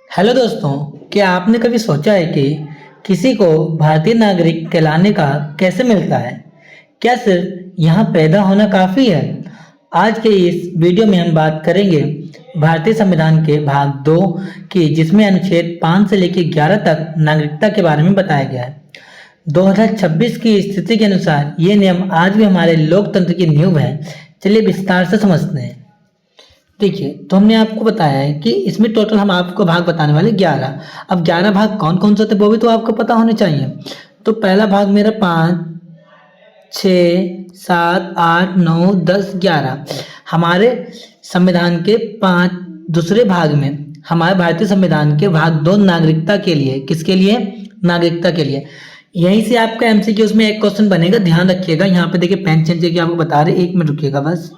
Hello दोस्तों, क्या आपने कभी सोचा है कि किसी को भारतीय नागरिक कहलाने का कैसे मिलता है? क्या सिर्फ यहाँ पैदा होना काफ़ी है? आज के इस वीडियो में हम बात करेंगे भारतीय संविधान के भाग 2 की, जिसमें अनुच्छेद 5 से लेकर 11 तक नागरिकता के बारे में बताया गया है। 2026 की स्थिति के अनुसार ये नियम आज भी हमारे लोकतंत्र की नींव है। चलिए विस्तार से समझते हैं। देखिए, तो हमने आपको बताया है कि इसमें टोटल हम आपको भाग बताने वाले 11। अब 11 भाग कौन कौन से होते हैं वो भी तो आपको पता होने चाहिए। तो पहला भाग मेरा 5, 6, 7, 8, 9, 10, 11 हमारे संविधान के 5 दूसरे भाग में हमारे भारतीय संविधान के भाग 2 नागरिकता के लिए, किसके लिए? नागरिकता के लिए। यहीं से आपका एमसीक्यू उसमें एक क्वेश्चन बनेगा, ध्यान रखिएगा। यहाँ पे देखिए पेन चेंज करके आपको बता रहे, 1 मिनट रुकिएगा बस।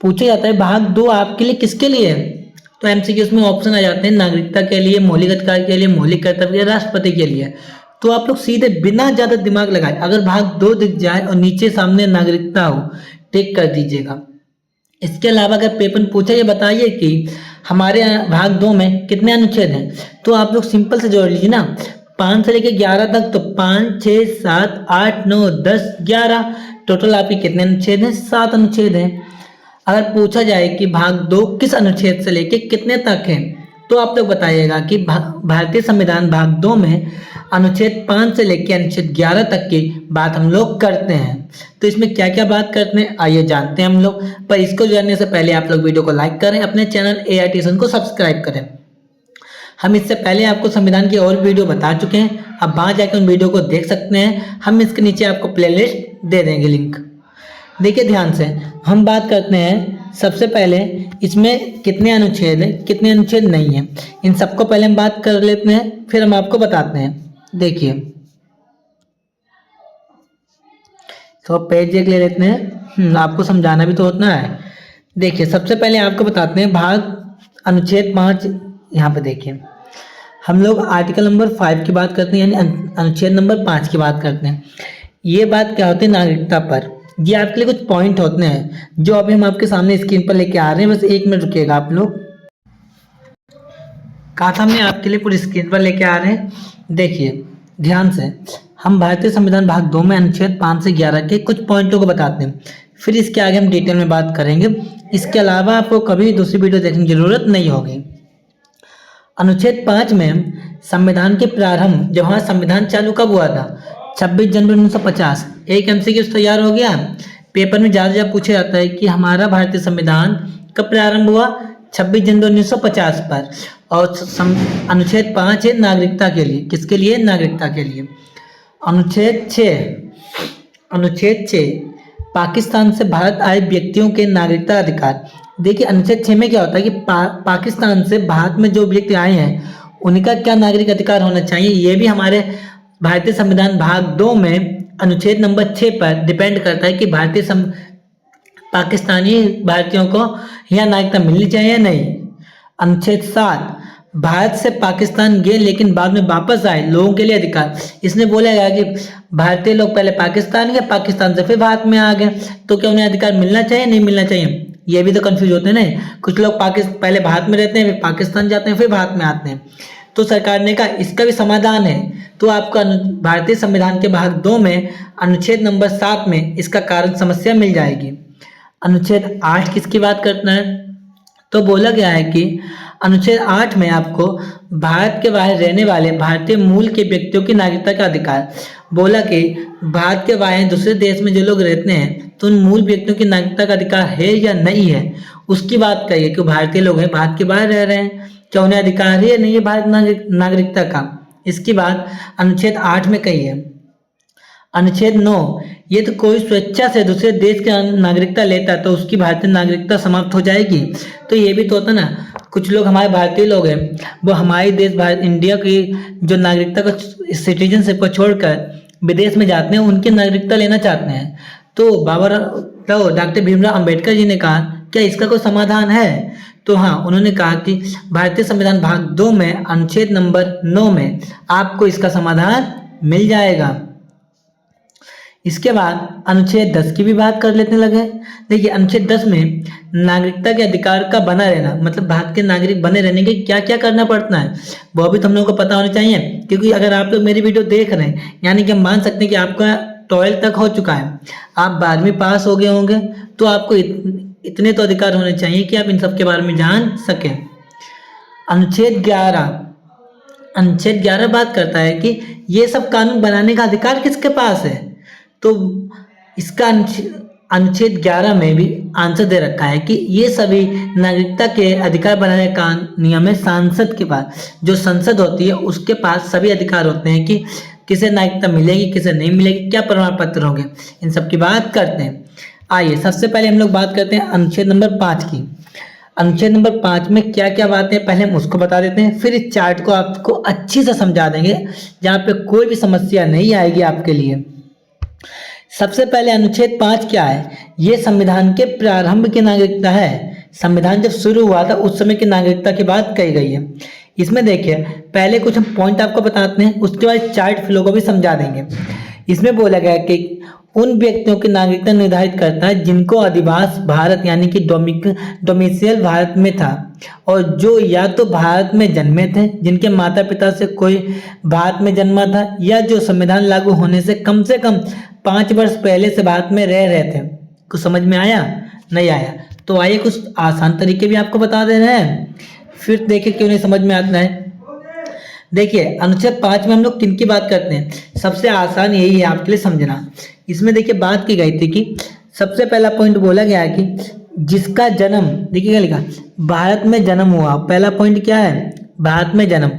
पूछा जाता है भाग 2 आपके लिए किसके लिए है? तो एमसीक्यू में ऑप्शन आ जाते हैं नागरिकता के लिए, मौलिक अधिकार के लिए, मौलिक कर्तव्य, राष्ट्रपति के लिए। तो आप लोग सीधे बिना ज्यादा दिमाग लगाए अगर भाग 2 दिख जाए और नीचे सामने नागरिकता हो, टिक कर दीजिएगा। इसके अलावा अगर पेपर में पूछा, ये बताइए कि हमारे भाग 2 में कितने अनुच्छेद हैं, तो आप लोग सिंपल से जोड़ लीजिए ना, 5 से लेकर 11 तक। तो 5, 6, 7, 8, 9, 10, 11 टोटल आपके कितने अनुच्छेद हैं? 7 अनुच्छेद हैं। अगर पूछा जाए कि भाग 2 किस अनुच्छेद से लेके कितने तक है, तो आप लोग बताइएगा कि भारतीय संविधान भाग 2 में अनुच्छेद 5 से लेके अनुच्छेद 11 तक की बात हम लोग करते हैं। तो इसमें क्या क्या बात करते हैं आइए जानते हैं हम लोग। पर इसको जानने से पहले आप लोग वीडियो को लाइक करें, अपने चैनल AITSN को सब्सक्राइब करें। हम इससे पहले आपको संविधान की और वीडियो बता चुके हैं, अब वहां जाकर उन वीडियो को देख सकते हैं। हम इसके नीचे आपको प्लेलिस्ट दे देंगे लिंक। देखिए ध्यान से, हम बात करते हैं सबसे पहले इसमें कितने अनुच्छेद हैं, कितने अनुच्छेद नहीं है, इन सबको पहले हम बात कर लेते हैं, फिर हम आपको बताते हैं। देखिए तो पेज एक ले लेते हैं, आपको समझाना भी तो होता है। देखिए सबसे पहले आपको बताते हैं भाग अनुच्छेद 5। यहाँ पे देखिए हम लोग आर्टिकल नंबर 5 की बात करते हैं, यानी अनुच्छेद नंबर 5 की बात करते हैं। ये बात क्या होती है नागरिकता पर, ये आपके लिए कुछ पॉइंट होते हैं जो अभी हम आपके सामने स्क्रीन पर लेके आ रहे हैं। बस 1 मिनट रुकिएगा आप लोग, कहा था हमने आपके लिए पूरी स्क्रीन पर लेके आ रहे हैं। देखिए ध्यान से, हम भारतीय संविधान भाग 2 में अनुच्छेद 5 से 11 के कुछ पॉइंटों को बताते हैं, फिर इसके आगे हम डिटेल में बात करेंगे। इसके अलावा आपको कभी दूसरी वीडियो देखने की जरूरत नहीं होगी। अनुच्छेद 5 में संविधान के प्रारंभ, जब हमारा संविधान चालू कब हुआ था? 26 जनवरी 1950। एक एमसीक्यू तैयार हो गया। पेपर में ज्यादा पूछा जाता है कि हमारा भारतीय संविधान कब प्रारंभ हुआ? 26 जनवरी 1950 पर। और अनुच्छेद 5 है नागरिकता के लिए, किसके लिए? नागरिकता के लिए। अनुच्छेद 6 पाकिस्तान से भारत आए व्यक्तियों के नागरिकता अधिकार। देखिए अनुच्छेद 6 में क्या होता है कि पाकिस्तान से भारत में जो व्यक्ति आए हैं उनका क्या नागरिक अधिकार होना चाहिए, ये भी हमारे भारतीय संविधान भाग 2 में अनुच्छेद नंबर 6 पर डिपेंड करता है कि पाकिस्तानी भारतीयों को यह नागरिकता मिलनी चाहिए या नहीं। अनुच्छेद 7, भारत से पाकिस्तान गए लेकिन बाद में वापस आए लोगों के लिए अधिकार। इसने बोला गया कि भारतीय लोग पहले पाकिस्तान गए, पाकिस्तान से फिर भारत में आ गए, तो क्या उन्हें अधिकार मिलना चाहिए नहीं मिलना चाहिए? ये भी तो कंफ्यूज होते हैं ना। कुछ लोग पहले भारत में रहते हैं, फिर पाकिस्तान जाते हैं, फिर भारत में आते हैं। तो सरकार ने कहा इसका भी समाधान है। तो आपका भारतीय संविधान के भाग 2 में अनुच्छेद नंबर 7 में इसका कारण समस्या मिल जाएगी। अनुच्छेद 8 किसकी बात करना है? तो बोला गया है कि अनुच्छेद 8 में आपको भारत के बाहर रहने वाले भारतीय मूल के व्यक्तियों की नागरिकता का अधिकार। बोला कि भारत के बाहर दूसरे देश में जो लोग रहते हैं तो उन मूल व्यक्तियों की नागरिकता का अधिकार है या नहीं है, उसकी बात करिए कि भारतीय लोग हैं, भारत के बाहर रह रहे हैं, क्या उन्हें अधिकार है या नहीं है भारत नागरिकता का? इसकी बात अनुच्छेद 8 में कही है। अनुच्छेद 9, ये तो कोई स्वेच्छा से दूसरे देश की नागरिकता लेता है तो उसकी भारतीय नागरिकता समाप्त हो जाएगी। तो ये भी तो होता ना, कुछ लोग हमारे भारतीय लोग हैं, वो हमारे देश भारत इंडिया की जो नागरिकता को, सिटीजनशिप को छोड़कर विदेश में जाते हैं, उनकी नागरिकता लेना चाहते हैं। तो डॉक्टर भीमराव अंबेडकर जी ने कहा क्या इसका कोई समाधान है? तो हाँ, उन्होंने कहा कि भारतीय संविधान भाग 2 में अनुच्छेद नंबर 9 में आपको इसका समाधान मिल जाएगा। इसके बाद अनुच्छेद 10 की भी बात कर लेते लगे। देखिए अनुच्छेद 10 में नागरिकता के अधिकार का बना रहना, मतलब भारत के नागरिक बने रहने के क्या क्या करना पड़ता है वो भी तुम लोगों को पता होना चाहिए। क्योंकि अगर आप लोग मेरी वीडियो देख रहे हैं यानी कि हम मान सकते हैं कि आपका 12th तक हो चुका है, आप 12वीं पास हो गए होंगे, तो आपको इतने तो अधिकार होने चाहिए कि आप इन सब के बारे में जान सकें। अनुच्छेद 11 बात करता है कि ये सब कानून बनाने का अधिकार किसके पास है। तो इसका अनुच्छेद 11 में भी आंसर दे रखा है कि ये सभी नागरिकता के अधिकार बनाने का नियम है सांसद के पास। जो संसद होती है उसके पास सभी अधिकार होते हैं कि किसे नागरिकता मिलेगी किसे नहीं मिलेगी, क्या प्रमाण पत्र होंगे, इन सब की बात करते हैं। आइए सबसे पहले हम लोग बात करते हैं अनुच्छेद नंबर 5 की। अनुच्छेद नंबर 5 में क्या क्या बातें हैं पहले हम उसको बता देते हैं, फिर इस चार्ट को आपको अच्छी से समझा देंगे जहाँ पे कोई भी समस्या नहीं आएगी आपके लिए। सबसे पहले अनुच्छेद 5 क्या है, ये संविधान के प्रारंभ की नागरिकता है। संविधान जब शुरू हुआ था उस समय की नागरिकता की बात कही गई है। इसमें देखिए पहले कुछ हम पॉइंट आपको बताते हैं, उसके बाद चार्ट फ्लो को भी समझा देंगे। इसमें बोला गया कि उन व्यक्तियों की नागरिकता निर्धारित करता है जिनको अधिवास भारत यानी कि डोमिसाइल भारत में था और जो या तो भारत में जन्मे थे, जिनके माता पिता से कोई भारत में जन्मा था, या जो संविधान लागू होने से कम 5 वर्ष पहले से भारत में रह रहे थे। कुछ समझ में आया नहीं आया? तो आइए कुछ आसान तरीके भी आपको बता दे रहे हैं, फिर देखिए क्यों नहीं समझ में आता है। देखिए अनुच्छेद 5 में हम लोग किन की बात करते हैं, सबसे आसान यही है आपके लिए समझना। इसमें देखिए बात की गई थी कि सबसे पहला पॉइंट बोला गया है कि जिसका जन्म, देखिए क्या लिखा, भारत में जन्म हुआ। पहला पॉइंट क्या है, भारत में जन्म।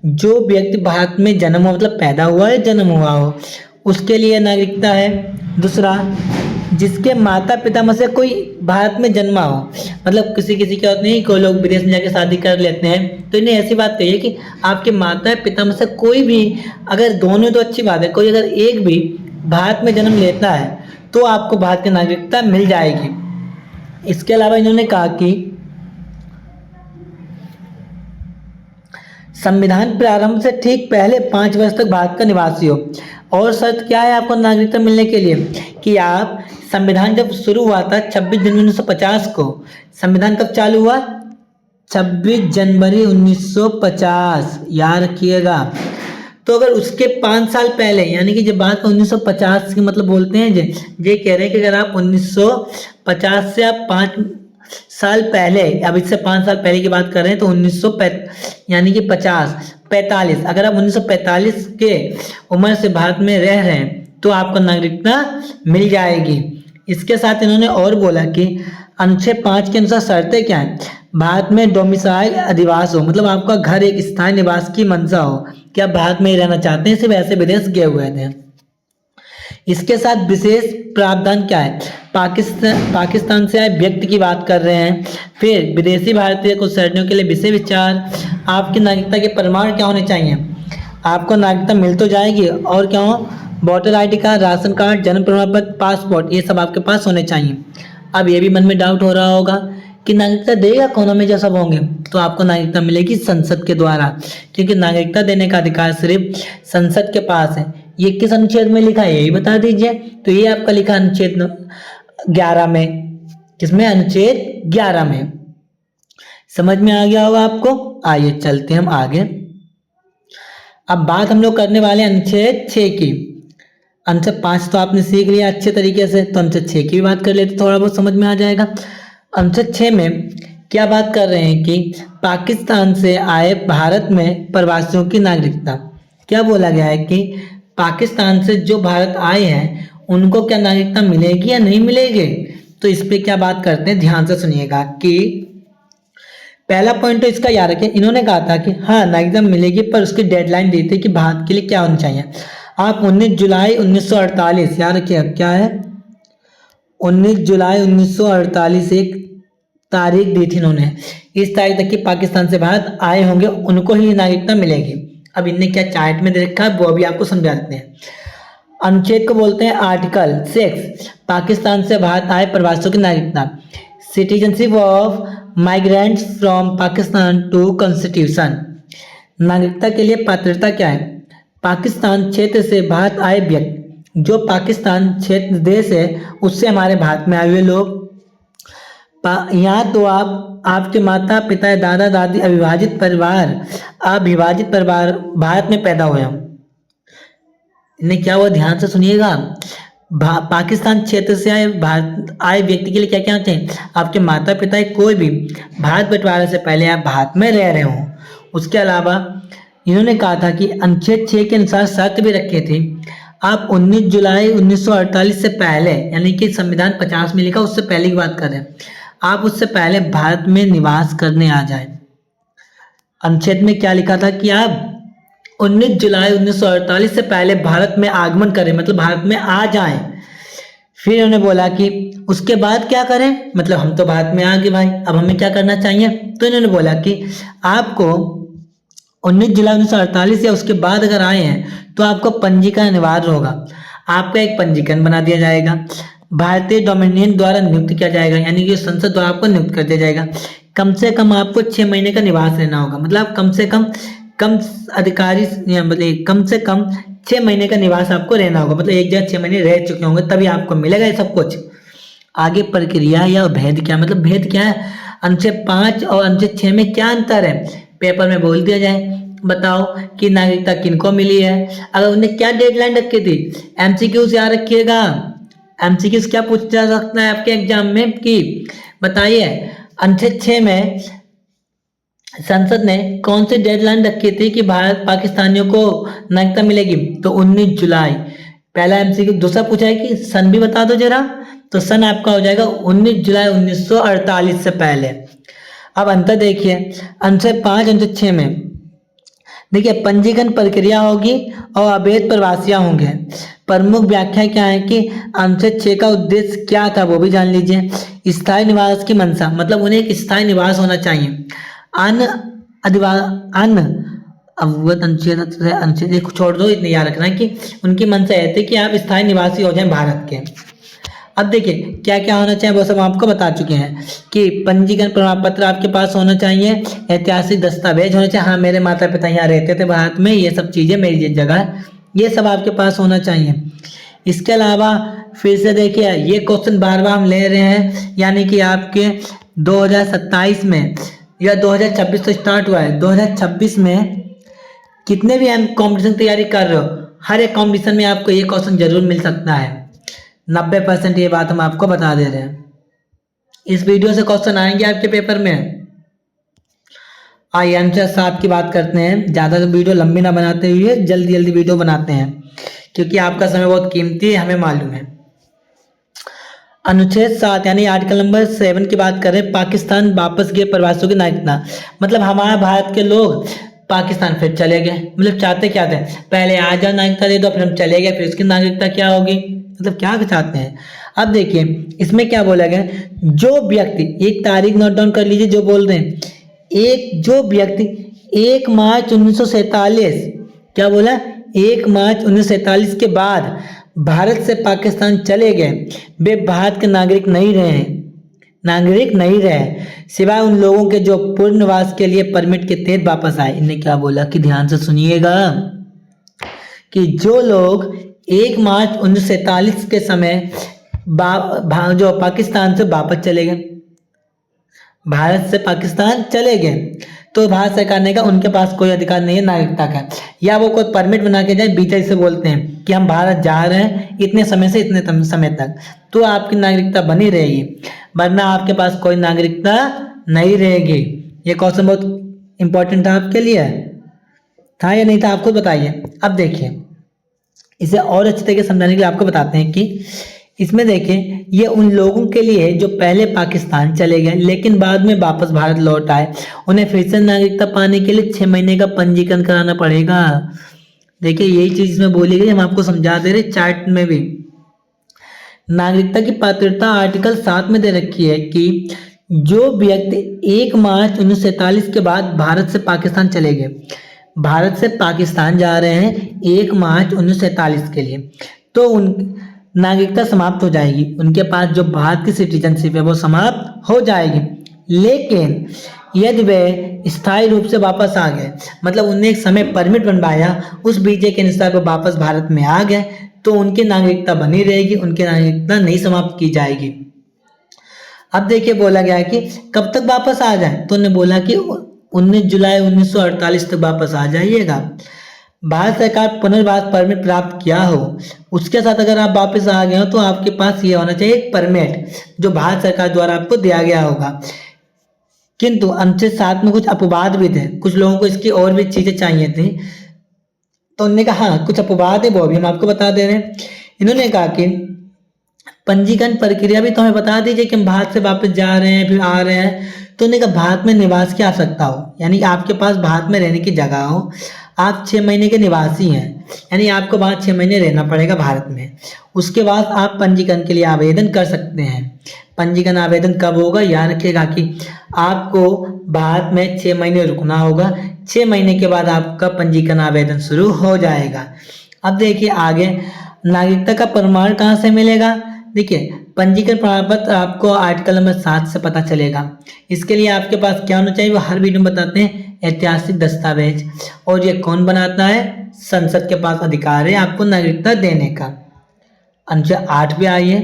जो व्यक्ति भारत में जन्म हुआ मतलब पैदा हुआ है जन्म हुआ हो, उसके लिए नागरिकता है। दूसरा, जिसके माता पिता में से कोई भारत में जन्मा हो, मतलब किसी किसी की बात नहीं, कोई लोग विदेश में जाके शादी कर लेते हैं, तो इन्हें ऐसी बात कहिए कि आपके माता पिता में से कोई भी, अगर दोनों तो अच्छी बात है, कोई अगर एक भी भारत में जन्म लेता है तो आपको भारत की नागरिकता मिल जाएगी। इसके अलावा इन्होंने कहा कि संविधान प्रारंभ से ठीक पहले 5 वर्ष तक भारत का निवासी हो। और शर्त क्या है आपको नागरिकता मिलने के लिए, कि आप, संविधान जब शुरू हुआ था 26 जनवरी 1950 को, संविधान कब चालू हुआ, 26 जनवरी 1950, याद रखिएगा। तो अगर उसके 5 साल पहले, यानी कि जब बात 1950 की मतलब बोलते हैं ये कह रहे हैं कि अगर आप 1950 से आप 5 साल पहले, अब इससे 5 साल पहले की बात कर रहे हैं तो 1950 यानी कि 45, अगर आप 1945 के उम्र से भारत में रह रहे हैं तो आपको नागरिकता मिल जाएगी। इसके साथ इन्होंने और बोला कि अनुच्छेद 5 के अनुसार शर्तें क्या हैं, भारत में डोमिसाइल अधिवास हो, मतलब आपका घर एक स्थायी निवास की मंशा हो, कि आप भारत में ही रहना चाहते हैं, सिर्फ ऐसे विदेश गए हुए थे। इसके साथ विशेष प्रावधान क्या है, पाकिस्तान से आए व्यक्ति की बात कर रहे हैं। फिर विदेशी भारतीय कुछ शर्तों के लिए विषय विचार, आपकी नागरिकता के प्रमाण क्या होने चाहिए, आपको नागरिकता मिल तो जाएगी, और क्या हो, voter ID card, ration card, जन्म प्रमाण पत्र, पासपोर्ट, ये सब आपके पास होने चाहिए। अब ये भी मन में डाउट हो रहा होगा कि नागरिकता देगा कौन हमें जब सब होंगे, तो आपको नागरिकता मिलेगी संसद के द्वारा, क्योंकि नागरिकता देने का अधिकार सिर्फ संसद के पास है। ये किस अनुच्छेद में लिखा है यही बता दीजिए। तो ये आपका लिखा अनुच्छेद 11 में, किसमें, अनुच्छेद 11 में। समझ में आ गया होगा आपको। आइए चलते हम आगे। अब बात हम लोग करने वाले अनुच्छेद 6 की। अनुच्छेद 5 तो आपने सीख लिया अच्छे तरीके से, तो अनुच्छेद 6 की भी बात कर लेते, थोड़ा बहुत समझ में आ जाएगा। अनुच्छेद 6 में क्या बात कर रहे हैं कि पाकिस्तान से आए भारत में प्रवासियों की नागरिकता। क्या बोला गया है कि पाकिस्तान से जो भारत आए हैं उनको क्या नागरिकता मिलेगी या नहीं मिलेगी। तो इस पे क्या बात करते हैं, ध्यान से सुनिएगा। कि पहला पॉइंट तो इसका याद रखें, इन्होंने कहा था कि हाँ नागरिकता मिलेगी, पर उसकी डेडलाइन दी थी कि भारत के लिए क्या होना चाहिए। आप 19 जुलाई 1948, याद रखिए क्या है, 19 जुलाई 1948 एक तारीख दी थी इन्होंने, इस तारीख तक कि पाकिस्तान से भारत आए होंगे उनको ही नागरिकता मिलेगी। अब इनने क्या चार्ट में दे रखा है वो अभी आपको समझा देते हैं। अनुच्छेद को बोलते हैं आर्टिकल 6, पाकिस्तान से भारत आए प्रवासियों की नागरिकता। Citizenship of migrants from Pakistan to constitution. नागरिकता के लिए पात्रता क्या है, पाकिस्तान क्षेत्र से भारत आए व्यक्ति जो पाकिस्तान क्षेत्र देश है उससे हमारे भारत में आए हुए लोग। यहाँ तो आपके माता पिता दादा दादी अविभाजित परिवार भारत में पैदा हुए हम। इन्हें क्या हुआ, ध्यान से सुनिएगा। पाकिस्तान क्षेत्र से आए व्यक्ति के लिए क्या क्या होते हैं, आपके माता पिता कोई भी भारत बंटवारे से पहले आप भारत में रह रहे हो। उसके अलावा इन्होंने कहा था कि अनुच्छेद 6 के अनुसार शर्त भी रखे थे, आप 19 जुलाई 1948 से पहले, यानी कि संविधान 50 में लिखा उससे पहले की बात कर रहे हैं, आप उससे पहले भारत में निवास करने आ जाए। अनुच्छेद में क्या लिखा था कि आप 19 जुलाई 1948 से पहले भारत में आगमन करें, मतलब भारत में आ जाएं। फिर उन्होंने बोला कि उसके बाद क्या करें, मतलब हम तो भारत में आ गए भाई, अब हमें क्या करना चाहिए। तो इन्होंने बोला कि आपको 19 जुलाई 1948 या उसके बाद अगर आए हैं तो आपको पंजीकरण अनिवार्य होगा। आपका एक पंजीकरण बना दिया जाएगा, भारतीय डोमिनियन द्वारा नियुक्त किया जाएगा, यानी कि संसद द्वारा आपको नियुक्त कर दिया जाएगा। कम से कम आपको 6 महीने का निवास रहना होगा, मतलब कम से कम अधिकारी मतलब कम से कम 6 महीने का निवास आपको रहना होगा, मतलब एक जगह 6 महीने रह चुके होंगे तभी आपको मिलेगा ये सब कुछ। आगे प्रक्रिया या भेद क्या, मतलब भेद क्या है, अनुच्छेद 5 और अनुच्छेद 6 में क्या अंतर है, पेपर में बोल दिया जाए। बताओ कि नागरिकता किनको मिली है, अगर उन्हें क्या डेडलाइन रखी थी। एमसीक्यूज याद रखिएगा, एमसीक्यूज क्या पूछा जा सकता है आपके एग्जाम में कि बताइए अनुच्छेद 6 में संसद ने कौन सी डेडलाइन रखी थी कि भारत पाकिस्तानियों को नागरिकता मिलेगी, तो 19 जुलाई। पहला एमसीक्यू। दूसरा पूछा है कि सन भी बता दो जरा, तो सन आपका हो जाएगा 19 जुलाई 1948 से पहले। अब अंतर देखिए, अनुच्छेद 5 अनुच्छेद 6 में देखिए पंजीकरण प्रक्रिया होगी और अवैध प्रवासियां होंगे। प्रमुख व्याख्या क्या है कि अनुच्छेद 6 का उद्देश्य क्या था वो भी जान लीजिए। स्थायी निवास की मंशा, मतलब उन्हें एक स्थायी निवास होना चाहिए। अनुच्छेद छोड़ दो, इतने याद रखना है कि उनकी मंशा यह थी कि आप स्थायी निवासी हो जाएं भारत के। अब देखिए क्या क्या होना चाहिए वो सब आपको बता चुके हैं कि पंजीकरण प्रमाण पत्र आपके पास होना चाहिए, ऐतिहासिक दस्तावेज होने चाहिए, हाँ मेरे माता पिता यहाँ रहते थे भारत में, ये सब चीजें मेरी जगह, ये सब आपके पास होना चाहिए। इसके अलावा फिर से देखिए ये क्वेश्चन बार बार हम ले रहे हैं, यानी कि आपके 2027 में या 2026 तो स्टार्ट हुआ है, 2026 में कितने भी हम कॉम्पिटिशन तैयारी कर रहे हो, हर एक कॉम्पिटिशन में आपको ये क्वेश्चन जरूर मिल सकता है। 90% ये बात हम आपको बता दे रहे हैं। इस वीडियो से क्वेश्चन आएंगे आपके पेपर में। आइए अनुच्छेद 7 की बात करते हैं, ज़्यादा वीडियो लंबी ना बनाते हुए जल्दी जल्दी वीडियो बनाते हैं, क्योंकि आपका समय बहुत कीमती है, हमें मालूम है। अनुच्छेद 7 यानी आर्टिकल नंबर 7 की बात करें, पाकिस्तान वापस गए प्रवासियों की नागरिकता, मतलब हमारे भारत के लोग पाकिस्तान फिर चले गए, मतलब चाहते क्या थे, पहले आ जाओ नागरिकता दे दो, फिर हम चले गए, फिर उसकी नागरिकता क्या होगी, मतलब क्या चाहते हैं। अब देखिए इसमें क्या बोला गया, जो व्यक्ति, एक तारीख नोट डाउन कर लीजिए जो बोल रहे हैं, जो व्यक्ति 1 मार्च 1947, क्या बोला, 1 मार्च 1947 के बाद भारत से पाकिस्तान चले गए, वे भारत के नागरिक नहीं रहे, सिवाय उन लोगों के जो पूर्ण निवास के लिए परमिट के तहत वापस आए। इन्हें क्या बोला कि ध्यान से सुनिएगा कि जो लोग 1 मार्च 1947 के समय जो पाकिस्तान से वापस चले गए, भारत से पाकिस्तान चले गए, तो भारत सरकार ने कहा उनके पास कोई अधिकार नहीं है नागरिकता का, या वो कोई परमिट बना के जाए, वीजा से बोलते हैं कि हम भारत जा रहे हैं इतने समय से इतने समय तक, तो आपकी नागरिकता बनी रहेगी, वरना आपके पास कोई नागरिकता नहीं रहेगी। ये क्वेश्चन बहुत इंपॉर्टेंट था आपके लिए, था या नहीं था, आपको बताइए। अब देखिए इसे और अच्छे तरीके से समझाने के लिए आपको बताते हैं कि इसमें देखिए ये उन लोगों के लिए है जो पहले पाकिस्तान चले गए लेकिन बाद में वापस भारत लौट आए, उन्हें फिर से नागरिकता पाने के लिए 6 महीने का पंजीकरण कराना पड़ेगा। देखिए यही चीज इसमें बोली गई, हम आपको समझा दे रहे चार्ट में भी। नागरिकता की पात्रता आर्टिकल 7 में दे रखी है कि जो व्यक्ति 1 मार्च 1947 के बाद भारत से पाकिस्तान चले गए, भारत से पाकिस्तान जा रहे हैं 1 मार्च 1947 के लिए, तो उन नागरिकता समाप्त हो जाएगी, उनके पास जो भारत की सिटीजनशिप है वो समाप्त हो जाएगी। लेकिन यदि वे स्थायी रूप से वापस आ गए, मतलब उनने एक समय परमिट बनवाया, उस वीजे के अनुसार वो वापस भारत में आ गए, तो उनकी नागरिकता बनी रहेगी, उनकी नागरिकता नहीं समाप्त की जाएगी। अब देखिए बोला गया है कि कब तक वापस आ जाए, तो उन्होंने बोला कि 19 जुलाई 1948 तक वापस आ जाइएगा। भारत सरकार पुनर्वास परमिट प्राप्त किया हो, उसके साथ अगर आप वापस आ गए हो तो आपके पास ये होना चाहिए एक परमिट जो भारत सरकार द्वारा आपको दिया गया होगा। किंतु अनुच्छेद 7 में कुछ अपवाद भी थे, कुछ लोगों को इसकी और भी चीजें चाहिए थी, तो उन्होंने कहा हाँ कुछ अपवाद है, वो भी हम आपको बता दे रहे हैं। इन्होंने कहा कि पंजीकरण प्रक्रिया भी तो हमें बता दीजिए कि हम भारत से वापस जा रहे हैं फिर आ रहे हैं, तो उन्होंने कहा भारत में निवास की आवश्यकता हो, यानी आपके पास भारत में रहने की जगह हो, आप 6 महीने के निवासी हैं, यानी आपको वहाँ 6 महीने रहना पड़ेगा भारत में, उसके बाद आप पंजीकरण के लिए आवेदन कर सकते हैं। पंजीकरण आवेदन कब होगा, याद रखिएगा कि आपको भारत में 6 महीने रुकना होगा, 6 महीने के बाद आपका पंजीकरण आवेदन शुरू हो जाएगा। अब देखिए आगे नागरिकता का प्रमाण कहाँ से मिलेगा। देखिए पंजीकरण प्रमाण पत्र आपको आर्टिकल नंबर 7 से पता चलेगा। इसके लिए आपके पास क्या होना चाहिए वो हर वीडियो में बताते हैं, ऐतिहासिक दस्तावेज, और ये कौन बनाता है, संसद के पास अधिकार है आपको नागरिकता देने का। अनुच्छेद 8 पे आइए,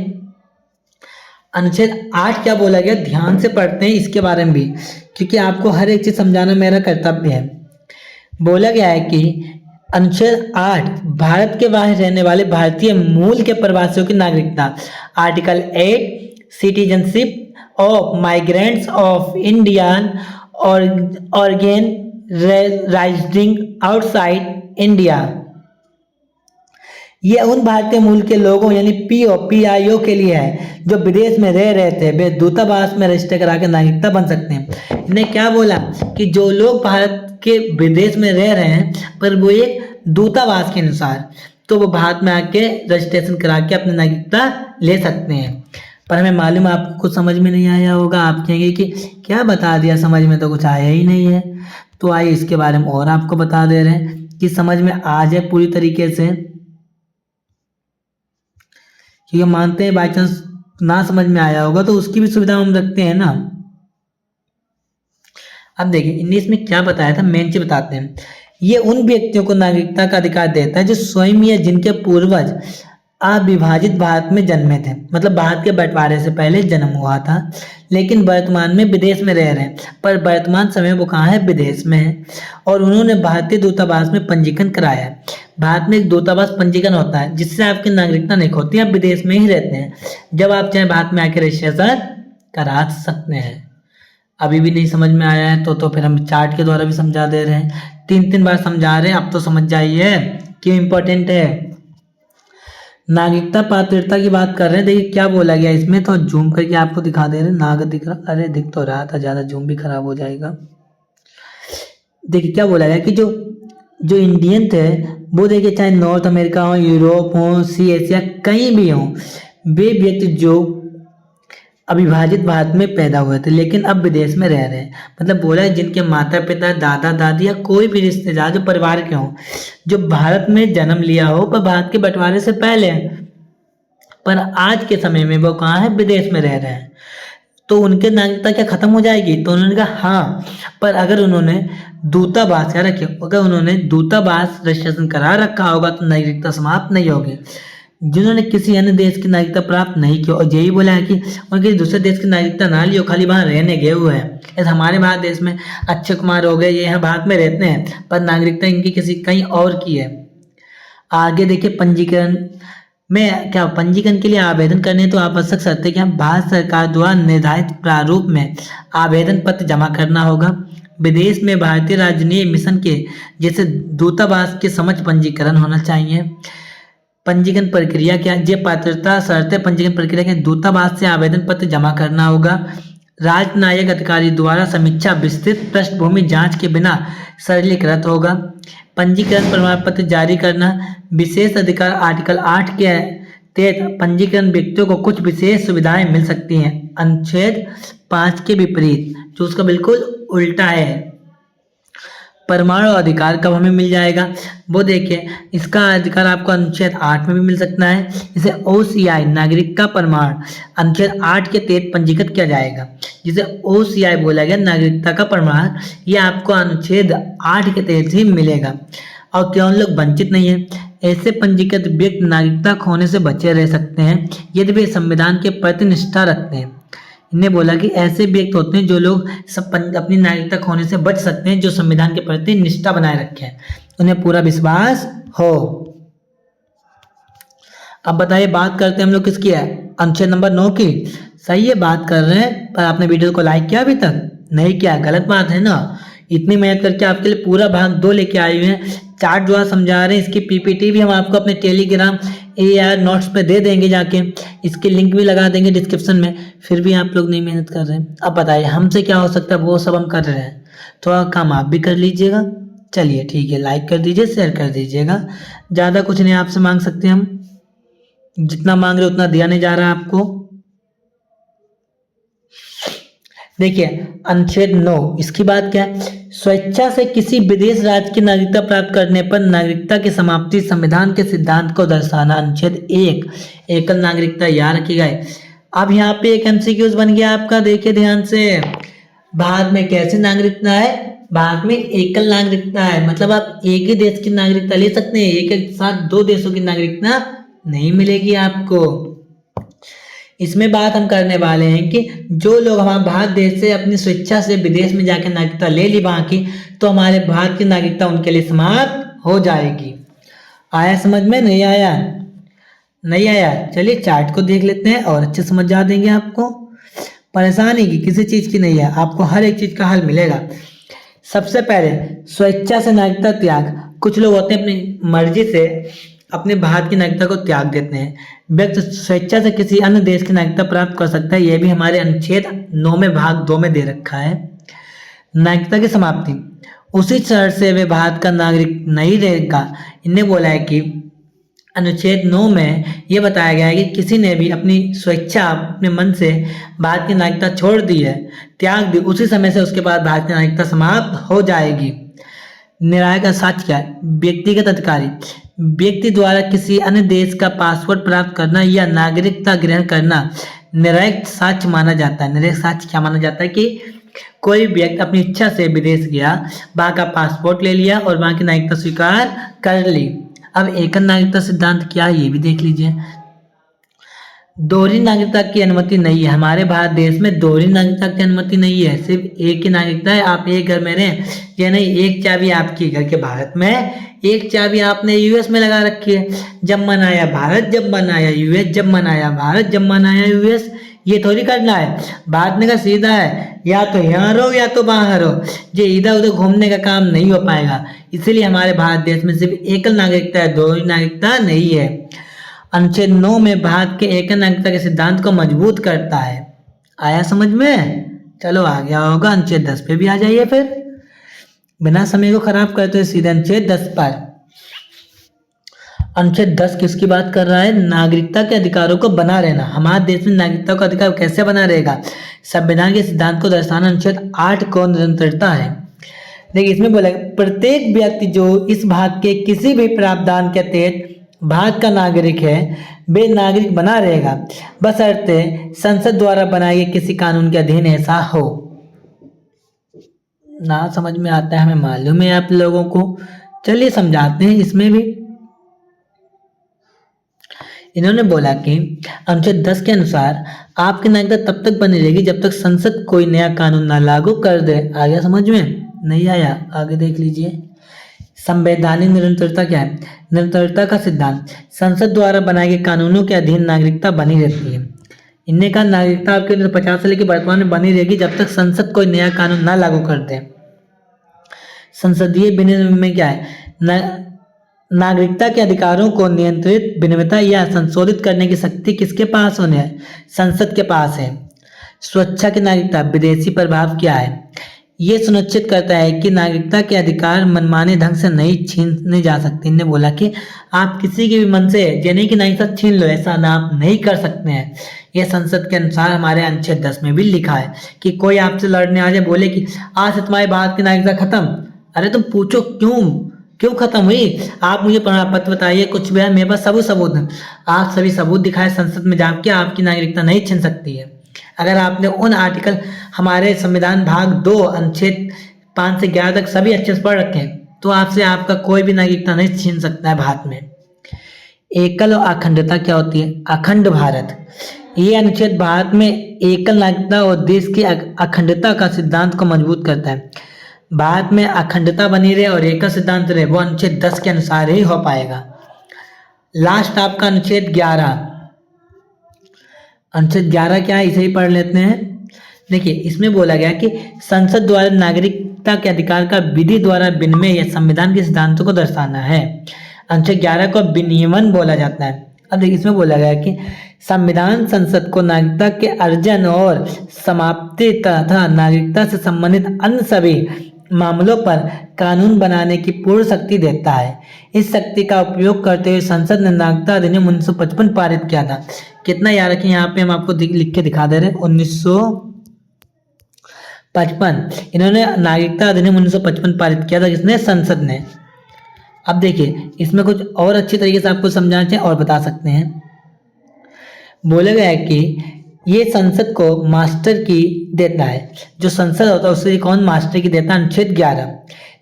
अनुच्छेद 8 क्या बोला गया, ध्यान से पढ़ते हैं इसके बारे में भी, क्योंकि आपको हर एक चीज समझाना मेरा कर्तव्य है। बोला गया है कि अनुच्छेद 8 भारत के बाहर रहने वाले भारतीय मूल के प्रवासियों की नागरिकता, article 8 citizenship of migrants of Indian organ rising outside India, ये उन भारतीय मूल के लोगों यानी पीआईओ के लिए है जो विदेश में रह रहे थे, वे दूतावास में रजिस्टर करा के नागरिकता बन सकते हैं। इन्हें क्या बोला कि जो लोग भारत के विदेश में रह रहे हैं पर वो एक दूतावास के अनुसार, तो वो भारत में आके रजिस्ट्रेशन करा के अपनी नागरिकता ले सकते हैं। पर हमें मालूम है आपको कुछ समझ में नहीं आया होगा, आप कहेंगे कि क्या बता दिया, समझ में तो कुछ आया ही नहीं है। तो आइए इसके बारे में और आपको बता दे रहे हैं कि समझ में आ जाए पूरी तरीके से, क्योंकि मानते हैं बाई चांस ना समझ में आया होगा तो उसकी भी सुविधा हम रखते हैं ना। अब देखिए इनने इसमें क्या बताया था, मेन चीज बताते हैं। ये उन व्यक्तियों को नागरिकता का अधिकार देता है जो स्वयं या जिनके पूर्वज अविभाजित भारत में जन्मे थे, मतलब भारत के बंटवारे से पहले जन्म हुआ था, लेकिन वर्तमान में विदेश में रह रहे हैं, पर वर्तमान समय वो कहाँ है, विदेश में है, और उन्होंने भारतीय दूतावास में पंजीकरण कराया है। भारत में एक दूतावास पंजीकरण होता है जिससे आपकी नागरिकता नहीं खोती, आप विदेश में ही रहते हैं, जब आप चाहे भारत में आके रजिस्ट्रेशन करा सकते हैं। अभी भी नहीं समझ में आया है तो फिर हम चार्ट के द्वारा भी समझा दे रहे हैं, 3 बार समझा रहे हैं, अब तो समझ जाइए क्यों इंपॉर्टेंट है। नागरिकता पात्रता की बात कर रहे हैं, देखिए क्या बोला गया इसमें, तो जूम करके आपको दिखा दे रहे हैं, नाग दिख रहा, अरे दिख तो रहा था, ज्यादा जूम भी खराब हो जाएगा। देखिए क्या बोला गया कि जो इंडियन थे वो देखिए चाहे नॉर्थ अमेरिका हो, यूरोप हो, सी एशिया कहीं भी हो, वे व्यक्ति जो अविभाजित भारत में पैदा हुए थे लेकिन अब विदेश में रह रहे हैं, मतलब बोला है जिनके माता पिता दादा दादी या कोई भी रिश्तेदार जो परिवार के हों जो भारत में जन्म लिया हो पर भारत के बंटवारे से पहले, पर आज के समय में वो कहाँ है, विदेश में रह रहे हैं, तो उनके नागरिकता क्या खत्म हो जाएगी। तो उन्होंने कहा हाँ, पर अगर उन्होंने दूतावास क्या रखे, अगर उन्होंने दूतावास रजिस्ट्रेशन करा रखा होगा तो नागरिकता समाप्त नहीं होगी। जिन्होंने किसी अन्य देश की नागरिकता प्राप्त नहीं की, और यही बोला है कि उनके दूसरे देश की नागरिकता ना लियो, खाली वहां रहने गए हुए हैं। जैसे हमारे भारत देश में अक्षय कुमार हो गए, ये यहाँ भारत में रहते हैं पर नागरिकता इनकी किसी कहीं और की है। आगे देखिए पंजीकरण में क्या, पंजीकरण के लिए आवेदन करने तो आवश्यक शर्त है कि हम भारत सरकार द्वारा निर्धारित प्रारूप में आवेदन पत्र जमा करना होगा। विदेश में भारतीय राजनयिक मिशन के जैसे दूतावास के समक्ष पंजीकरण होना चाहिए। पंजीकरण प्रक्रिया क्या, ये पात्रता शर्तें पंजीकरण प्रक्रिया के दूतावास से आवेदन पत्र जमा करना होगा। राजनयिक अधिकारी द्वारा समीक्षा विस्तृत पृष्ठभूमि जांच के बिना सरलीकृत होगा। पंजीकरण प्रमाण पत्र जारी करना, विशेष अधिकार आर्टिकल 8 के तहत पंजीकरण व्यक्तियों को कुछ विशेष सुविधाएं मिल सकती हैं, अनुच्छेद 5 के विपरीत, जो उसका बिल्कुल उल्टा है। परमाणु अधिकार कब हमें मिल जाएगा, वो देखिए इसका अधिकार आपको अनुच्छेद 8 में भी मिल सकता है। इसे OCI नागरिकता प्रमाण अनुच्छेद 8 के तहत पंजीकृत किया जाएगा। जिसे OCI बोला गया नागरिकता का प्रमाण, ये आपको अनुच्छेद 8 के तहत ही मिलेगा। और कौन लोग वंचित नहीं है, ऐसे पंजीकृत व्यक्ति नागरिकता खोने से बचे रह सकते हैं यदि वे संविधान के प्रति निष्ठा रखते हैं। इन्हें बोला कि ऐसे व्यक्ति होते हैं जो लोग अपनी नागरिकता खोने से बच सकते हैं, जो संविधान के प्रति निष्ठा बनाए रखे हैं, उन्हें पूरा विश्वास हो। अब बताइए बात करते हैं हम लोग किसकी है, अनुच्छेद नंबर 9 की। सही है, बात कर रहे हैं, पर आपने वीडियो को लाइक किया अभी तक नहीं किया, गलत बात है ना। इतनी मेहनत करके आपके लिए पूरा भाग 2 लेके आए हुए हैं, चार्ट जो समझा रहे हैं, इसकी PPT भी हम आपको अपने टेलीग्राम AR नोट्स पे दे देंगे जाके, इसके लिंक भी लगा देंगे डिस्क्रिप्शन में। फिर भी आप लोग नहीं मेहनत कर रहे हैं। अब बताइए हमसे क्या हो सकता है, वो सब हम कर रहे हैं, थोड़ा काम आप भी कर लीजिएगा। चलिए ठीक है, लाइक कर दीजिए, शेयर कर दीजिएगा, ज़्यादा कुछ नहीं आपसे मांग सकते हम, जितना मांग रहे उतना दिया नहीं जा रहा आपको। देखिए अनुच्छेद 9 इसकी बात क्या है, स्वेच्छा से किसी विदेश राज्य की नागरिकता प्राप्त करने पर नागरिकता की समाप्ति संविधान के सिद्धांत को दर्शाना। अनुच्छेद 1 एकल नागरिकता, याद रखिएगा। अब यहाँ पे एक MCQs बन गया आपका, देखिए ध्यान से। भारत में कैसे नागरिकता है, भारत में एकल नागरिकता है, मतलब आप एक ही देश की नागरिकता ले सकते हैं, एक साथ 2 देशों की नागरिकता नहीं मिलेगी आपको। इसमें बात हम करने वाले हैं कि जो लोग हमारे भारत देश से अपनी स्वेच्छा से विदेश में जाकर नागरिकता ले ली वहां की, तो हमारे भारत की नागरिकता उनके लिए समाप्त हो जाएगी। आया समझ में, नहीं आया? नहीं आया, चलिए चार्ट को देख लेते हैं और अच्छे समझ जा देंगे आपको। परेशानी की किसी चीज की नहीं है, आपको हर एक चीज का हल मिलेगा। सबसे पहले स्वेच्छा से नागरिकता त्याग, कुछ लोग होते हैं अपनी मर्जी से अपने भारत की नागरिकता को त्याग देते हैं। व्यक्ति स्वेच्छा से किसी अन्य देश की नागरिकता प्राप्त कर सकता है, यह भी हमारे अनुच्छेद 9 में भाग 2 में दे रखा है। नागरिकता की समाप्ति, उसी शर्त से वे भारत का नागरिक नहीं रहेगा। इन्हें बोला है कि अनुच्छेद 9 में यह बताया गया है कि किसी ने भी अपनी स्वेच्छा अपने मन से भारत की नागरिकता छोड़ दी है, त्याग दी, उसी समय से उसके बाद भारत की नागरिकता समाप्त हो जाएगी। न्याय का साक्ष्य क्या है, व्यक्तिगत अधिकारी, व्यक्ति द्वारा किसी अन्य देश का पासपोर्ट प्राप्त करना या नागरिकता ग्रहण करना निर्णायक साक्ष्य माना जाता है। निर्णायक साक्ष्य क्या माना जाता है कि कोई व्यक्ति अपनी इच्छा से विदेश गया, वहां का पासपोर्ट ले लिया और वहां की नागरिकता स्वीकार कर ली। अब एकल नागरिकता सिद्धांत क्या है ये भी देख लीजिए। दोहरी नागरिकता की अनुमति नहीं है, हमारे भारत देश में दोहरी नागरिकता की अनुमति नहीं है, सिर्फ एक ही नागरिकता है। आप एक घर में रहें, या नहीं, एक चाबी आपकी घर के भारत में, एक चाबी आपने US में लगा रखी है। जब मन आया भारत, जब मन आया US, जब मन आया भारत, जब मन आया US, ये थोड़ी करना है। भारत ने का सीधा है, या तो यहाँ रहो या तो बाहर रहो, ये इधर उधर घूमने का काम नहीं हो पाएगा। इसलिए हमारे भारत देश में सिर्फ एकल नागरिकता है, दोहरी नागरिकता नहीं है। अनुच्छेद 9 में भारत के एकल नागरिकता के सिद्धांत को मजबूत करता है। आया समझ में? चलो आ गया होगा, अनुच्छेद 10 पे भी आ जाइए फिर, बिना समय को खराब करते हुए सीधे अनुच्छेद 10 पर। अनुच्छेद 10 किसकी बात कर रहा है, नागरिकता के अधिकारों को बना रहना। हमारे देश में नागरिकता का अधिकार कैसे बना रहेगा, संविधान के सिद्धांत को दर्शाना। अनुच्छेद 8 को निरंतरता है। देखिए इसमें बोला प्रत्येक व्यक्ति जो इस भाग के किसी भी प्रावधान के तहत भारत का नागरिक है, वे नागरिक बना रहेगा, बशर्ते संसद द्वारा बनाए गए किसी कानून के अधीन ऐसा हो। ना समझ में आता है, हमें मालूम है आप लोगों को, चलिए समझाते हैं इसमें भी। इन्होंने बोला कि अनुच्छेद 10 के अनुसार आपकी नागरिकता तब तक बनी रहेगी जब तक संसद कोई नया कानून ना लागू कर दे। आ गया समझ में? नहीं आया? आगे देख लीजिए। संवैधानिक निरंतरता क्या है, निरंतरता का सिद्धांत, संसद द्वारा बनाए गए कानूनों के अधीन नागरिकता बनी रहती है। इनने का नागरिकता आपके 1950 से लेकर वर्तमान में बनी रहेगी जब तक संसद कोई नया कानून ना लागू कर दे। संसदीय विनिमय में क्या है, नागरिकता के अधिकारों को नियंत्रित, विनिमय या संशोधित करने की शक्ति किसके पास होने है, संसद के पास है। स्वेच्छा की नागरिकता, विदेशी प्रभाव क्या है, ये सुनिश्चित करता है कि नागरिकता के अधिकार मनमाने ढंग से नहीं छीने जा सकते। इन्होंने बोला कि आप किसी के भी मन से जने की नागरिकता छीन लो, ऐसा ना आप नहीं कर सकते हैं। यह संसद के अनुसार हमारे अनुच्छेद 10 में भी लिखा है कि कोई आपसे लड़ने आ जाए, बोले कि आज से तुम्हारे भारत की नागरिकता खत्म, अरे तुम पूछो क्यों क्यों खत्म हुई? आप मुझे प्रमाण पत्र बताइए, कुछ भी है मेरे पास सबूत है। आप सभी सबूत दिखाए संसद में जाके आपकी नागरिकता नहीं छीन सकती है। अगर आपने उन आर्टिकल हमारे संविधान भाग 2 अनुच्छेद 5 से 11 तक सभी अच्छे से पढ़ रखे हैं तो आपसे आपका कोई भी नागरिकता नहीं छीन सकता है भारत में। एकल और अखंडता क्या होती है? अखंड भारत, ये अनुच्छेद भारत में एकल नागरिकता और देश की अखंडता का सिद्धांत को मजबूत करता है। भारत में अखंडता बनी रहे और एकल सिद्धांत रहे, वो अनुच्छेद 10 के अनुसार ही हो पाएगा। लास्ट आपका अनुच्छेद 11, अनुच्छेद 11 क्या है इसे ही पढ़ लेते हैं। देखिए इसमें बोला गया कि संसद द्वारा नागरिकता के अधिकार का विधि द्वारा विनिमय या संविधान के सिद्धांतों को दर्शाना है। अनुच्छेद 11 को विनियमन बोला जाता है। अब देखिए इसमें बोला गया कि संविधान संसद को नागरिकता के अर्जन और समाप्ति तथा नागरिकता से संबंधित अन्य सभी मामलों पर कानून बनाने की पूर्ण शक्ति देता है। इस शक्ति का उपयोग करते हुए संसद ने नागरिकता अधिनियम 1955 पारित किया था। कितना याद रखें, यहाँ पे हम आपको लिख के दिखा दे रहे हैं 1955 इन्होंने नागरिकता अधिनियम 1955 पारित किया था, किसने? संसद ने। अब देखिए इसमें कुछ और अच्छी तरीके से आपको समझाना चाहिए और बता सकते हैं। बोला गया है कि ये संसद को मास्टर की देता है, जो संसद होता है उसे कौन मास्टर की देता है? अनुच्छेद 11,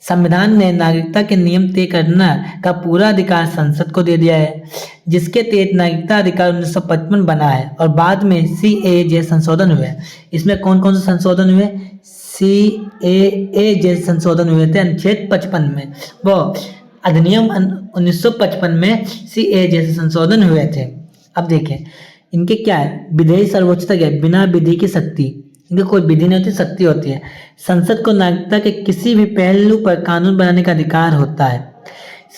संविधान ने नागरिकता के नियम तय करना का पूरा अधिकार संसद को दे दिया है, जिसके तहत नागरिकता अधिकार 1955 बना है और बाद में CAA संशोधन हुए। इसमें कौन कौन से संशोधन हुए? CAA संशोधन हुए थे अनुच्छेद 55 में, वो अधिनियम 1955 में CAA जैसे संशोधन हुए थे। अब देखें इनके क्या है? विधेयी सर्वोच्चता है, बिना विधि की शक्ति, इनकी कोई विधि नहीं होती, शक्ति होती है। संसद को नागरिकता के किसी भी पहलू पर कानून बनाने का अधिकार होता है।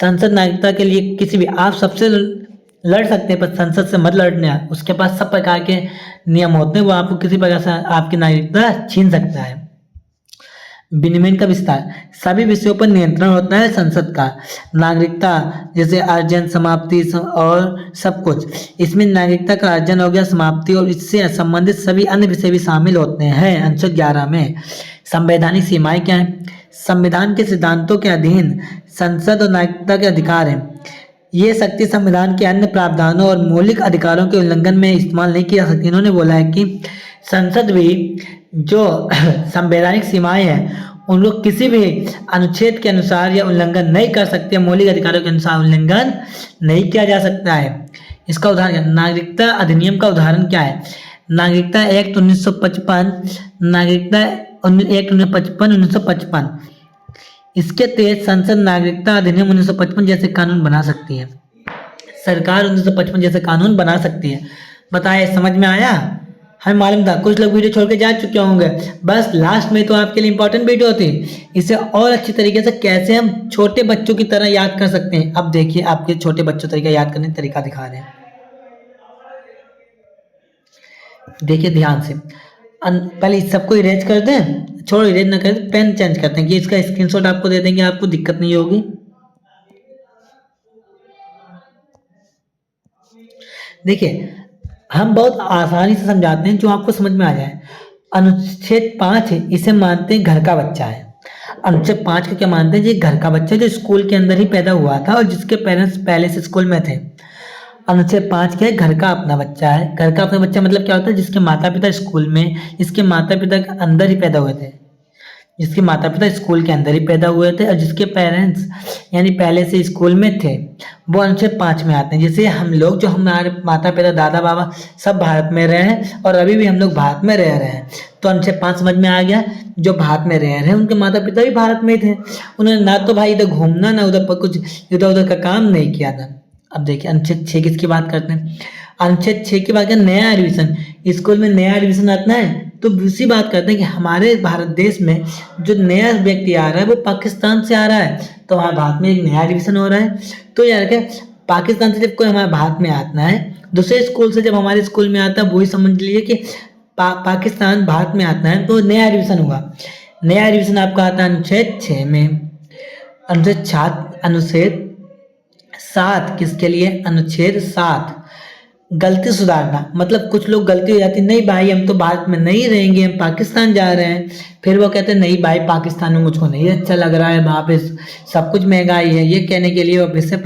संसद नागरिकता के लिए किसी भी, आप सबसे लड़ सकते हैं पर संसद से मत लड़ने, उसके पास सब प्रकार के नियम होते हैं, वो आपको किसी प्रकार से आपकी नागरिकता छीन सकता है। विनिमय का विस्तार, सभी विषयों पर नियंत्रण होता है संसद का, नागरिकता जैसे अर्जन, समाप्ति और सब कुछ। इसमें नागरिकता का अर्जन हो गया, समाप्ति और इससे संबंधित सभी अन्य विषय भी शामिल होते हैं। अनुच्छेद 11 में संवैधानिक सीमाएं क्या है? संविधान के सिद्धांतों के अधीन संसद और नागरिकता के अधिकार है। ये शक्ति संविधान के अन्य प्रावधानों और मौलिक अधिकारों के उल्लंघन में इस्तेमाल नहीं की जा सकती। इन्होंने बोला है कि संसद भी जो संवैधानिक सीमाएं हैं उनको किसी भी अनुच्छेद के अनुसार या उल्लंघन नहीं कर सकते, मौलिक अधिकारों के अनुसार उल्लंघन नहीं किया जा सकता है। इसका उदाहरण नागरिकता अधिनियम का उदाहरण क्या है? नागरिकता एक्ट 1955, नागरिकता एक्ट 1955 इसके तहत संसद नागरिकता अधिनियम 1955 जैसे कानून बना सकती है। सरकार 1955 जैसे कानून बना सकती है। बताए समझ में आया? हमें मालूम था कुछ लोग वीडियो छोड़ के जा चुके होंगे, बस लास्ट में तो आपके लिए इंपॉर्टेंट वीडियो होती है। इसे और अच्छी तरीके से कैसे हम छोटे बच्चों की तरह याद कर सकते हैं, अब देखिए आपके छोटे बच्चों तरीका याद करने का तरीका दिखा रहे हैं। देखिए ध्यान से, पहले इस सबको इरेज कर दें, छोड़ो इरेज ना करें, पेन चेंज करते हैं कि इसका स्क्रीनशॉट आपको दे देंगे, आपको दिक्कत नहीं होगी। देखिए हम बहुत आसानी से समझाते हैं जो आपको समझ में आ जाए। अनुच्छेद 5 है, इसे मानते हैं घर का बच्चा है। अनुच्छेद 5 को क्या मानते हैं? जी घर का बच्चा जो स्कूल के अंदर ही पैदा हुआ था और जिसके पेरेंट्स पहले से स्कूल में थे। अनुच्छेद 5 क्या है? घर का अपना बच्चा है। घर का अपना बच्चा मतलब क्या होता है? जिसके माता पिता स्कूल में, इसके माता पिता के अंदर ही पैदा हुए थे, जिसके माता पिता स्कूल के अंदर ही पैदा हुए थे और जिसके पेरेंट्स यानी पहले से स्कूल में थे, वो अनुच्छेद 5 में आते हैं। जैसे हम लोग, जो हमारे माता पिता दादा बाबा सब भारत में रहे हैं और अभी भी हम लोग भारत में रह रहे हैं, तो अनुच्छेद 5 समझ में आ गया। जो भारत में रह रहे हैं उनके माता पिता भी भारत में थे, उन्होंने ना तो भाई इधर घूमना ना उधर पर कुछ इधर उधर का काम नहीं किया था। अब देखिए अनुच्छेद 6 किसकी बात करते हैं? अनुच्छेद 6 की बात करें, नया एडमिशन, स्कूल में नया एडमिशन आता है तो दूसरी बात करते हैं कि हमारे भारत देश में जो नया व्यक्ति आ रहा है वो पाकिस्तान से आ रहा है, तो हमारे भारत में एक नया एडमिशन हो रहा है। तो यार क्या, पाकिस्तान से जब कोई हमारे भारत में आता है, दूसरे स्कूल से जब हमारे स्कूल में आता है, वही समझ लीजिए कि पाकिस्तान भारत में आता है तो नया एडमिशन हुआ। नया एडमिशन आपका आता है अनुच्छेद 6 में। अनुच्छेद 7 किसके लिए? अनुच्छेद 7 गलती सुधारना, मतलब कुछ लोग गलती हो जाती, नहीं भाई हम तो भारत में नहीं रहेंगे, हम पाकिस्तान जा रहे हैं। फिर वो कहते हैं नहीं भाई पाकिस्तान में मुझको नहीं अच्छा लग रहा है, वहाँ पे सब कुछ महंगाई है, ये कहने के लिए वो फिर से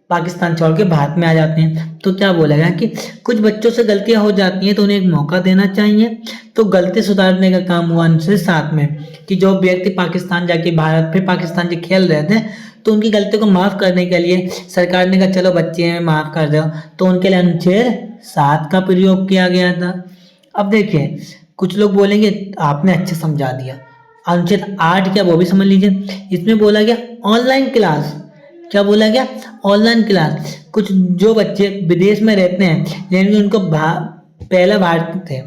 पाकिस्तान छोड़ के भारत में आ जाते हैं। तो क्या बोलेगा कि कुछ बच्चों से गलतियां हो जाती हैं तो उन्हें एक मौका देना चाहिए। तो गलती सुधारने का काम हुआ उनसे साथ में, कि जो व्यक्ति पाकिस्तान जाके भारत फिर पाकिस्तान से खेल रहे थे, तो उनकी गलती को माफ करने के लिए सरकार ने कहा चलो बच्चे हैं माफ कर दो, तो उनके लिए अनुच्छेद 7 का प्रयोग किया गया था। अब देखिए कुछ लोग बोलेंगे आपने अच्छे समझा दिया, अनुच्छेद 8 क्या वो भी समझ लीजिए। इसमें बोला गया ऑनलाइन क्लास, क्या बोला गया ऑनलाइन क्लास। कुछ जो बच्चे विदेश में रहते हैं यानी उनको पहला भारत थे,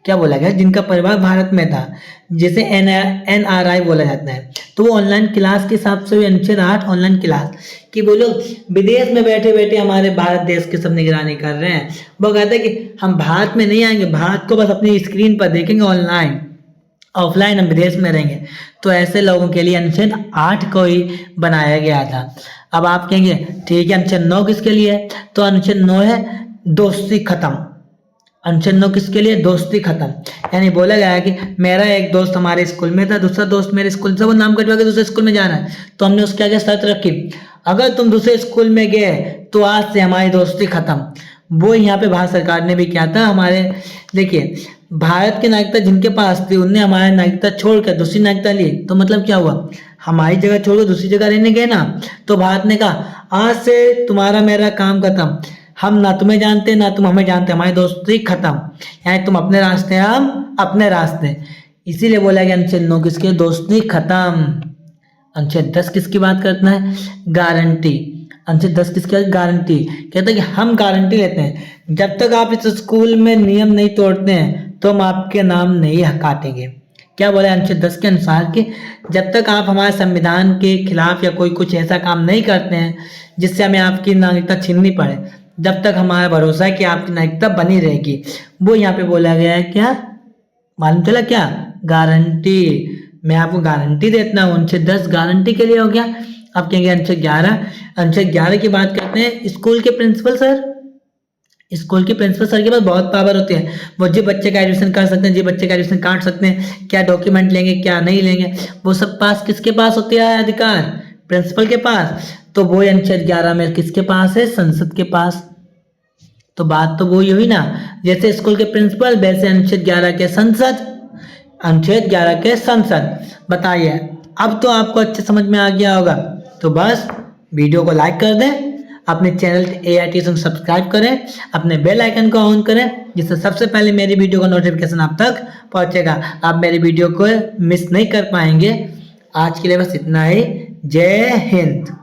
क्या बोला गया जिनका परिवार भारत में था, जिसे NRI बोला जाता है, तो वो ऑनलाइन क्लास के हिसाब से अनुच्छेद 8 ऑनलाइन क्लास कि वो लोग विदेश में बैठे बैठे हमारे भारत देश की सब निगरानी कर रहे हैं। वो कहते हैं कि हम भारत में नहीं आएंगे, भारत को बस अपनी स्क्रीन पर देखेंगे ऑनलाइन, ऑफलाइन हम विदेश में रहेंगे। तो ऐसे लोगों के लिए अनुच्छेद 8 को ही बनाया गया था। अब आप कहेंगे ठीक है अनुच्छेद 9 किसके लिए है, तो अनुच्छेद 9 है दोस्ती खत्म। अनुच्छेद 9 किसके लिए, दोस्ती खत्म। यानी बोला गया है कि मेरा एक दोस्त हमारे स्कूल में था, दूसरा दोस्त मेरे स्कूल से वो नाम कटवा के दूसरे स्कूल में जा रहा है, तो हमने उसके आगे शर्त रखी अगर तुम दूसरे स्कूल में गए तो आज से हमारी दोस्ती खत्म। वो यहाँ पे भारत सरकार ने भी किया था। हमारे देखिए भारत की नागरिकता जिनके पास थी उनने हमारी नागरिकता छोड़कर दूसरी नागरिकता ली, तो मतलब क्या हुआ, हमारी जगह छोड़कर दूसरी जगह रहने गए ना, तो भारत ने कहा आज से तुम्हारा मेरा काम खत्म, हम ना तुम्हें जानते ना तुम हमें जानते, हमारी दोस्ती खत्म, यानी तुम अपने रास्ते हम अपने रास्ते। इसीलिए बोला गया अनुच्छेद 9 किसके, दोस्ती खत्म। अनुच्छेद 10 किसकी बात करता है, गारंटी। अनुच्छेद 10 किसकी, गारंटी। कहता है कि हम गारंटी लेते हैं जब तक आप इस स्कूल में नियम नहीं तोड़ते हैं तो हम आपके नाम नहीं काटेंगे। क्या बोला अनुच्छेद 10 के अनुसार कि जब तक आप हमारे संविधान के खिलाफ या कोई कुछ ऐसा काम नहीं करते हैं जिससे हमें आपकी नागरिकता छीननी पड़े, जब तक हमारा भरोसा है कि आपकी नागरिकता बनी रहेगी। वो यहाँ पे बोला गया है क्या, मालूम चला क्या, गारंटी। मैं आपको गारंटी देता हूँ, अनुच्छेद 10 गारंटी के लिए हो गया। अब कहेंगे अनुच्छेद 11, अनुच्छेद 11 की बात करते हैं स्कूल के प्रिंसिपल सर। स्कूल के प्रिंसिपल सर के पास बहुत पावर होती है, वो जो बच्चे का एडमिशन कर सकते हैं, जो बच्चे का एडमिशन काट सकते हैं, क्या डॉक्यूमेंट लेंगे क्या नहीं लेंगे, वो सब पास किसके पास होती है अधिकार, प्रिंसिपल के पास। तो वो अनुच्छेद 11 में किसके पास है, संसद के पास। तो बात तो वो ही हुई ना, जैसे स्कूल के प्रिंसिपल वैसे अनुच्छेद 11 के संसद, अनुच्छेद 11 के संसद। बताइए अब तो आपको अच्छे समझ में आ गया होगा। तो बस वीडियो को लाइक कर दें, अपने चैनल AIT सब्सक्राइब करें, अपने बेल आइकन को ऑन करें, जिससे सबसे पहले मेरी वीडियो का नोटिफिकेशन आप तक पहुंचेगा, आप मेरी वीडियो को मिस नहीं कर पाएंगे। आज के लिए बस इतना ही। जय हिंद।